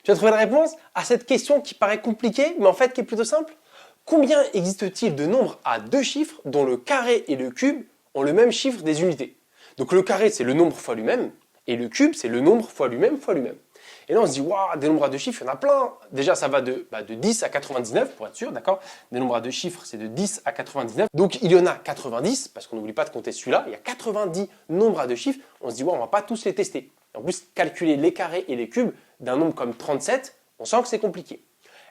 Tu as trouvé la réponse à cette question qui paraît compliquée, mais en fait qui est plutôt simple? Combien existe-t-il de nombres à deux chiffres dont le carré et le cube ont le même chiffre des unités? Donc le carré, c'est le nombre fois lui-même, et le cube, c'est le nombre fois lui-même fois lui-même. Et là, on se dit, waouh, des nombres à deux chiffres, il y en a plein. Déjà, ça va de 10 à 99, pour être sûr, d'accord? Des nombres à deux chiffres, c'est de 10 à 99. Donc, il y en a 90, parce qu'on n'oublie pas de compter celui-là. Il y a 90 nombres à deux chiffres. On se dit, waouh, on ne va pas tous les tester. En plus, calculer les carrés et les cubes d'un nombre comme 37, on sent que c'est compliqué.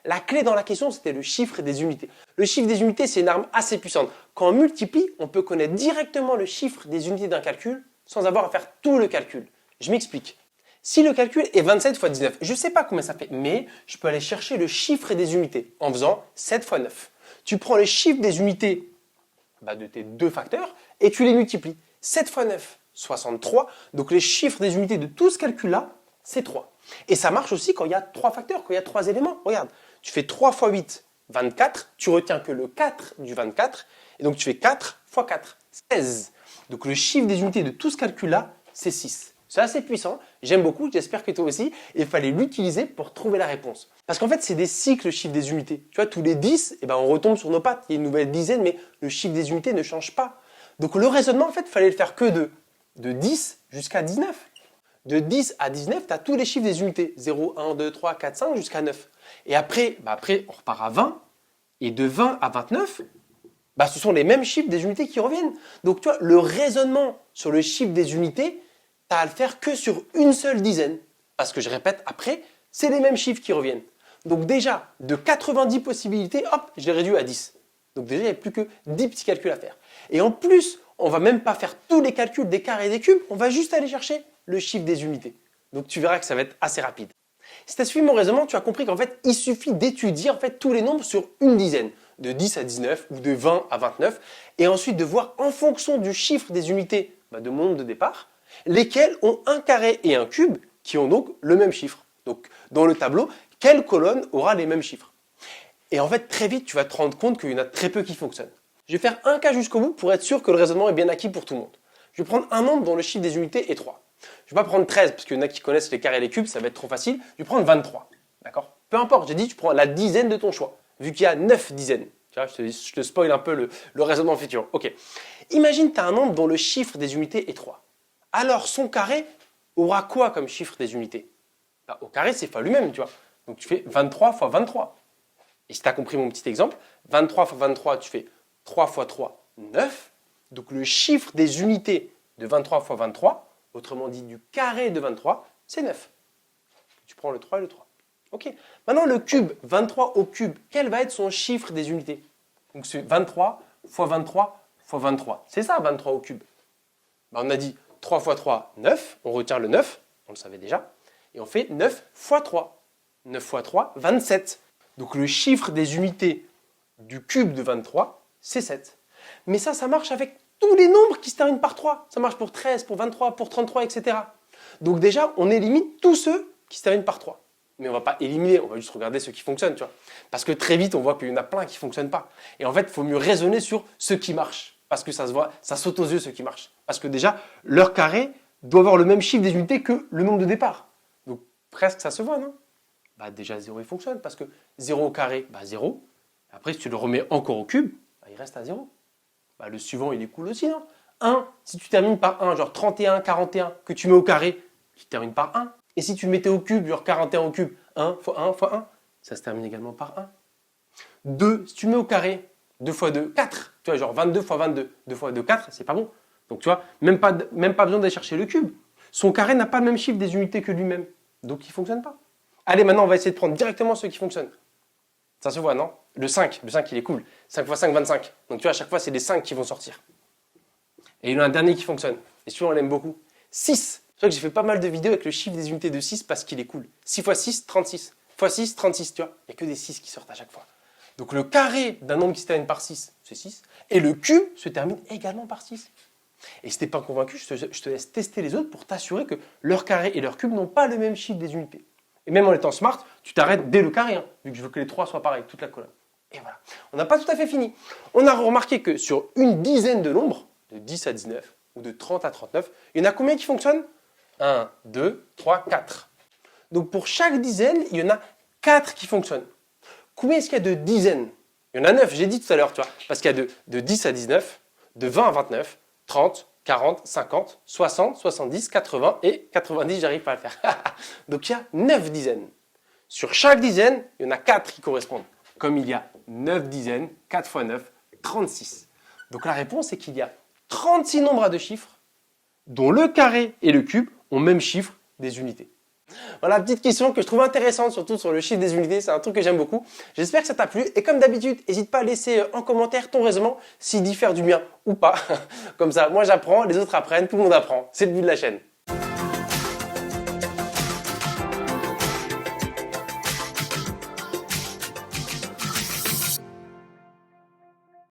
La clé dans la question, c'était le chiffre des unités. Le chiffre des unités, c'est une arme assez puissante. Quand on multiplie, on peut connaître directement le chiffre des unités d'un calcul sans avoir à faire tout le calcul. Je m'explique. Si le calcul est 27 fois 19, je ne sais pas combien ça fait, mais je peux aller chercher le chiffre des unités en faisant 7 fois 9. Tu prends les chiffres des unités de tes deux facteurs et tu les multiplies. 7 fois 9, 63. Donc les chiffres des unités de tout ce calcul-là, c'est 3. Et ça marche aussi quand il y a 3 facteurs, quand il y a 3 éléments. Regarde, tu fais 3 fois 8, 24. Tu retiens que le 4 du 24. Et donc tu fais 4 fois 4, 16. Donc le chiffre des unités de tout ce calcul-là, c'est 6. C'est assez puissant, j'aime beaucoup, j'espère que toi aussi. Et il fallait l'utiliser pour trouver la réponse. Parce qu'en fait, c'est des cycles, le chiffre des unités. Tu vois, tous les 10, on retombe sur nos pattes. Il y a une nouvelle dizaine, mais le chiffre des unités ne change pas. Donc le raisonnement, en fait, il fallait le faire que de 10 jusqu'à 19. De 10 à 19, tu as tous les chiffres des unités. 0, 1, 2, 3, 4, 5 jusqu'à 9. Et après, on repart à 20. Et de 20 à 29, ce sont les mêmes chiffres des unités qui reviennent. Donc tu vois, le raisonnement sur le chiffre des unités, tu as à le faire que sur une seule dizaine. Parce que je répète, après, c'est les mêmes chiffres qui reviennent. Donc déjà, de 90 possibilités, hop, je l'ai réduit à 10. Donc déjà, il n'y a plus que 10 petits calculs à faire. Et en plus, on ne va même pas faire tous les calculs des carrés et des cubes, on va juste aller chercher le chiffre des unités. Donc tu verras que ça va être assez rapide. Si tu as suivi mon raisonnement, tu as compris qu'en fait, il suffit d'étudier tous les nombres sur une dizaine, de 10 à 19 ou de 20 à 29, et ensuite de voir en fonction du chiffre des unités de mon nombre de départ, lesquels ont un carré et un cube qui ont donc le même chiffre. Donc dans le tableau, quelle colonne aura les mêmes chiffres? Et en fait, très vite, tu vas te rendre compte qu'il y en a très peu qui fonctionnent. Je vais faire un cas jusqu'au bout pour être sûr que le raisonnement est bien acquis pour tout le monde. Je vais prendre un nombre dont le chiffre des unités est 3. Je ne vais pas prendre 13 parce qu'il y en a qui connaissent les carrés et les cubes, ça va être trop facile. Je vais prendre 23. D'accord? Peu importe, j'ai dit tu prends la dizaine de ton choix, vu qu'il y a 9 dizaines. Tu vois, je te spoil un peu le raisonnement futur. Ok. Imagine tu as un nombre dont le chiffre des unités est 3. Alors son carré aura quoi comme chiffre des unités? Au carré, c'est fois lui-même, tu vois. Donc tu fais 23 fois 23. Et si tu as compris mon petit exemple, 23 fois 23, tu fais 3 fois 3, 9. Donc le chiffre des unités de 23 fois 23, autrement dit du carré de 23, c'est 9. Tu prends le 3 et le 3. Ok. Maintenant le cube, 23 au cube, quel va être son chiffre des unités? Donc c'est 23 fois 23 fois 23. C'est ça 23 au cube. On a dit 3 fois 3, 9. On retient le 9, on le savait déjà. Et on fait 9 fois 3. 9 fois 3, 27. Donc le chiffre des unités du cube de 23, c'est 7. Mais ça marche avec tous les nombres qui se terminent par 3. Ça marche pour 13, pour 23, pour 33, etc. Donc déjà, on élimine tous ceux qui se terminent par 3. Mais on ne va pas éliminer, on va juste regarder ceux qui fonctionnent. Tu vois. Parce que très vite, on voit qu'il y en a plein qui ne fonctionnent pas. Et en fait, il faut mieux raisonner sur ceux qui marchent. Parce que ça se voit, ça saute aux yeux ceux qui marchent. Parce que déjà, leur carré doit avoir le même chiffre des unités que le nombre de départ. Donc presque ça se voit, non? Déjà 0 il fonctionne parce que 0 au carré, 0. Après si tu le remets encore au cube, il reste à 0. Le suivant il est cool aussi, non? 1, si tu termines par 1, genre 31, 41, que tu mets au carré, tu termines par 1. Et si tu le mettais au cube, genre 41 au cube, 1 fois 1 fois 1, ça se termine également par 1. 2, si tu mets au carré, 2 fois 2, 4. Tu vois, genre 22 fois 22, 2 fois 2, 4, c'est pas bon. Donc tu vois, même pas besoin d'aller chercher le cube. Son carré n'a pas le même chiffre des unités que lui-même. Donc il ne fonctionne pas. Allez, maintenant on va essayer de prendre directement ceux qui fonctionnent. Ça se voit, non? Le 5 il est cool. 5 fois 5, 25. Donc tu vois, à chaque fois, c'est des 5 qui vont sortir. Et il y en a un dernier qui fonctionne. Et celui-là, on l'aime beaucoup. 6. C'est vrai que j'ai fait pas mal de vidéos avec le chiffre des unités de 6 parce qu'il est cool. 6 fois 6, 36. Fois 6, 36, tu vois. Il n'y a que des 6 qui sortent à chaque fois. Donc le carré d'un nombre qui se termine par 6, c'est 6. Et le cube se termine également par 6. Et si tu n'es pas convaincu, je te laisse tester les autres pour t'assurer que leur carré et leur cube n'ont pas le même chiffre des unités. Et même en étant smart, tu t'arrêtes dès le carré, vu que je veux que les 3 soient pareils, toute la colonne. Et voilà. On n'a pas tout à fait fini. On a remarqué que sur une dizaine de nombres, de 10 à 19 ou de 30 à 39, il y en a combien qui fonctionnent? 1, 2, 3, 4. Donc pour chaque dizaine, il y en a 4 qui fonctionnent. Combien est-ce qu'il y a de dizaines? Il y en a 9, j'ai dit tout à l'heure, tu vois, parce qu'il y a de 10 à 19, de 20 à 29, 30, 40, 50, 60, 70, 80 et 90, j'arrive pas à le faire. Donc il y a 9 dizaines. Sur chaque dizaine, il y en a 4 qui correspondent. Comme il y a 9 dizaines, 4 fois 9, 36. Donc la réponse est qu'il y a 36 nombres à deux chiffres, dont le carré et le cube ont le même chiffre des unités. Voilà, petite question que je trouve intéressante, surtout sur le chiffre des unités, c'est un truc que j'aime beaucoup. J'espère que ça t'a plu et comme d'habitude, n'hésite pas à laisser en commentaire ton raisonnement s'il diffère du mien ou pas. Comme ça, moi j'apprends, les autres apprennent, tout le monde apprend. C'est le but de la chaîne.